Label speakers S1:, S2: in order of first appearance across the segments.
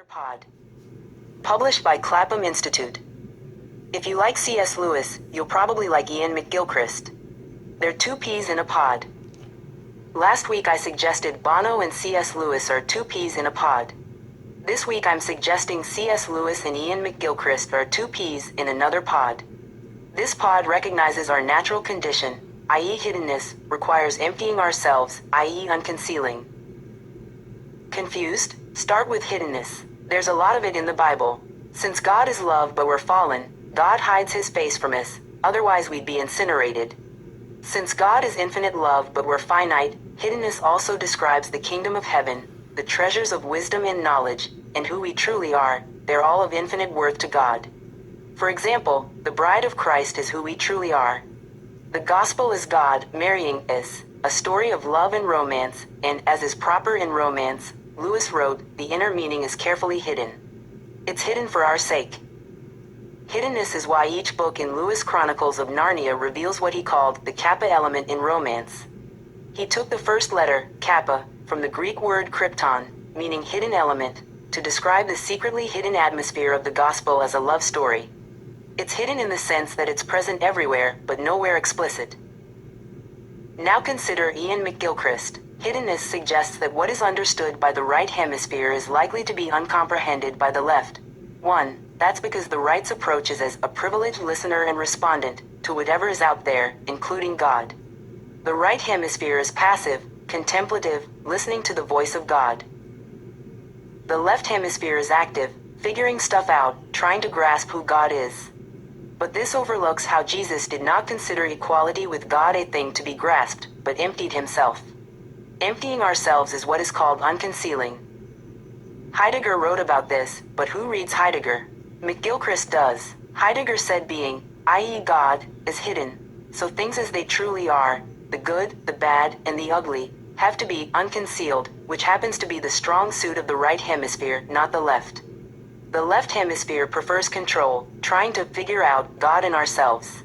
S1: Pod. Published by Clapham Institute. If you like C.S. Lewis, you'll probably like Ian McGilchrist. They're two peas in a pod. Last week I suggested Bono and C.S. Lewis are two peas in a pod. This week I'm suggesting C.S. Lewis and Ian McGilchrist are two peas in another pod. This pod recognizes our natural condition, i.e. hiddenness, requires emptying ourselves, i.e. unconcealing. Confused? Start with hiddenness. There's a lot of it in the Bible. Since God is love but we're fallen, God hides his face from us, otherwise we'd be incinerated. Since God is infinite love but we're finite, hiddenness also describes the kingdom of heaven, the treasures of wisdom and knowledge, and who we truly are. They're all of infinite worth to God. For example, the bride of Christ is who we truly are. The gospel is God marrying us, a story of love and romance, and as is proper in romance, Lewis wrote, the inner meaning is carefully hidden. It's hidden for our sake. Hiddenness is why each book in Lewis' Chronicles of Narnia reveals what he called the kappa element in romance. He took the first letter, kappa, from the Greek word krypton, meaning hidden element, to describe the secretly hidden atmosphere of the gospel as a love story. It's hidden in the sense that it's present everywhere, but nowhere explicit. Now consider Ian McGilchrist. Hiddenness suggests that what is understood by the right hemisphere is likely to be uncomprehended by the left. 1. That's because the right's approach is as a privileged listener and respondent to whatever is out there, including God. The right hemisphere is passive, contemplative, listening to the voice of God. The left hemisphere is active, figuring stuff out, trying to grasp who God is. But this overlooks how Jesus did not consider equality with God a thing to be grasped, but emptied himself. Emptying ourselves is what is called unconcealing. Heidegger wrote about this, but who reads Heidegger? McGilchrist does. Heidegger said being, i.e. God, is hidden, so things as they truly are, the good, the bad, and the ugly, have to be unconcealed, which happens to be the strong suit of the right hemisphere, not the left. The left hemisphere prefers control, trying to figure out God and ourselves.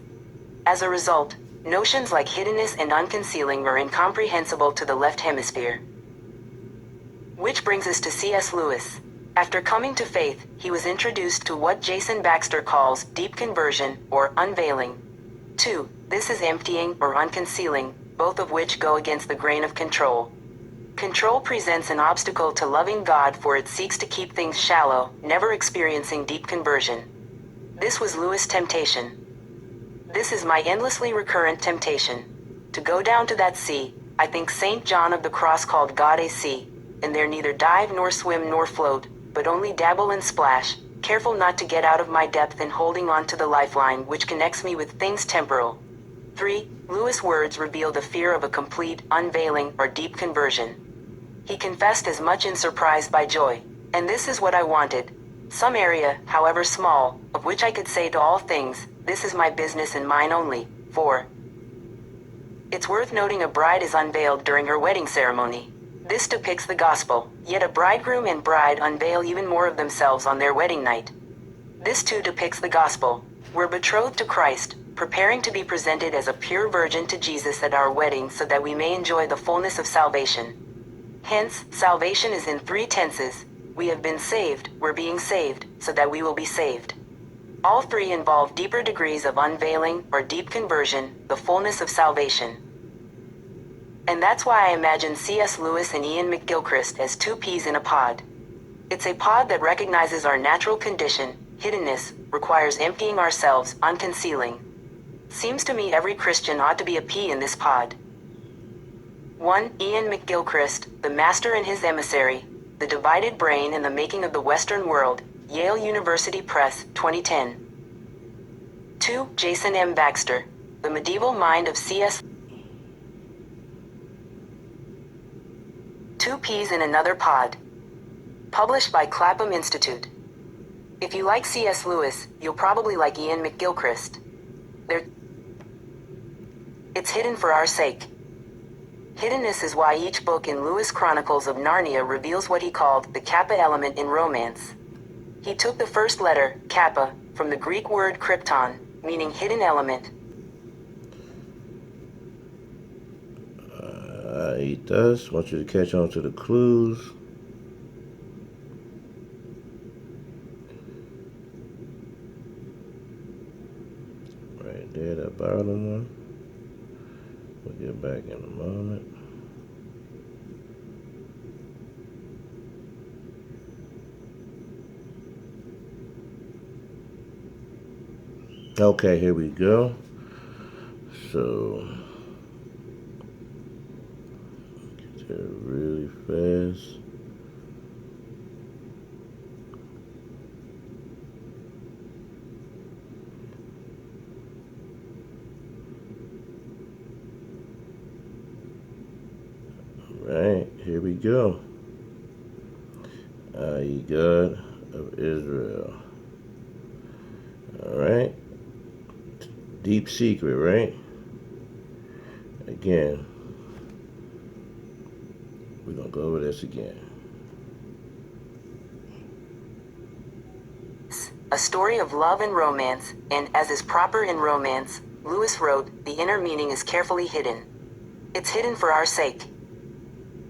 S1: As a result, notions like hiddenness and unconcealing are incomprehensible to the left hemisphere. Which brings us to C.S. Lewis. After coming to faith, he was introduced to what Jason Baxter calls deep conversion, or unveiling. 2. This is emptying or unconcealing, both of which go against the grain of control. Control presents an obstacle to loving God, for it seeks to keep things shallow, never experiencing deep conversion. This was Lewis' temptation. This is my endlessly recurrent temptation. To go down to that sea. I think St. John of the Cross called God a sea, and there neither dive nor swim nor float, but only dabble and splash, careful not to get out of my depth and holding on to the lifeline which connects me with things temporal. 3. Lewis' words reveal the fear of a complete unveiling or deep conversion. He confessed as much in surprise by joy. And this is what I wanted. Some area, however small, of which I could say to all things, this is my business and mine only. 4. It's worth noting a bride is unveiled during her wedding ceremony. This depicts the gospel, yet a bridegroom and bride unveil even more of themselves on their wedding night. This too depicts the gospel. We're betrothed to Christ, preparing to be presented as a pure virgin to Jesus at our wedding so that we may enjoy the fullness of salvation. Hence, salvation is in 3 tenses. We have been saved, we're being saved, so that we will be saved. All 3 involve deeper degrees of unveiling or deep conversion, the fullness of salvation. And that's why I imagine C.S. Lewis and Ian McGilchrist as two peas in a pod. It's a pod that recognizes our natural condition, hiddenness, requires emptying ourselves, unconcealing. Seems to me every Christian ought to be a pea in this pod. 1. Ian McGilchrist, The Master and His Emissary, The Divided Brain and the Making of the Western World, Yale University Press, 2010. 2. Jason M. Baxter, The Medieval Mind of C.S. Two peas in another pod. Published by Clapham Institute. If you like C.S. Lewis, you'll probably like Ian McGilchrist. It's hidden for our sake. Hiddenness is why each book in Lewis' Chronicles of Narnia reveals what he called the kappa element in romance. He took the first letter, kappa, from the Greek word krypton, meaning hidden element.
S2: Eat thus. Want you to catch on to the clues. right there, that bottom one. We'll get back in a moment. Okay, here we go. So, get there really fast. Right, here we go. Ye God of Israel. Alright. Deep secret, right? Again, we're going to go over this again.
S1: A story of love and romance, and as is proper in romance, Lewis wrote, the inner meaning is carefully hidden. It's hidden for our sake.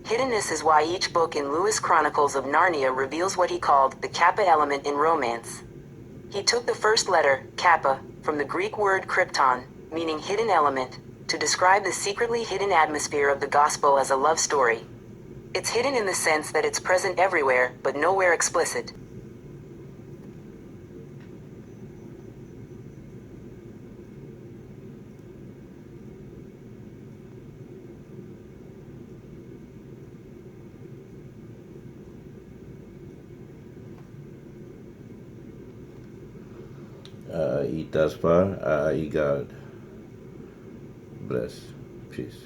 S1: Hiddenness is why each book in Lewis' Chronicles of Narnia reveals what he called the Kappa element in romance. He took the first letter, Kappa, from the Greek word krypton, meaning hidden element, to describe the secretly hidden atmosphere of the gospel as a love story. It's hidden in the sense that it's present everywhere, but nowhere explicit.
S2: Eat thus far. Ye God. Bless. Peace.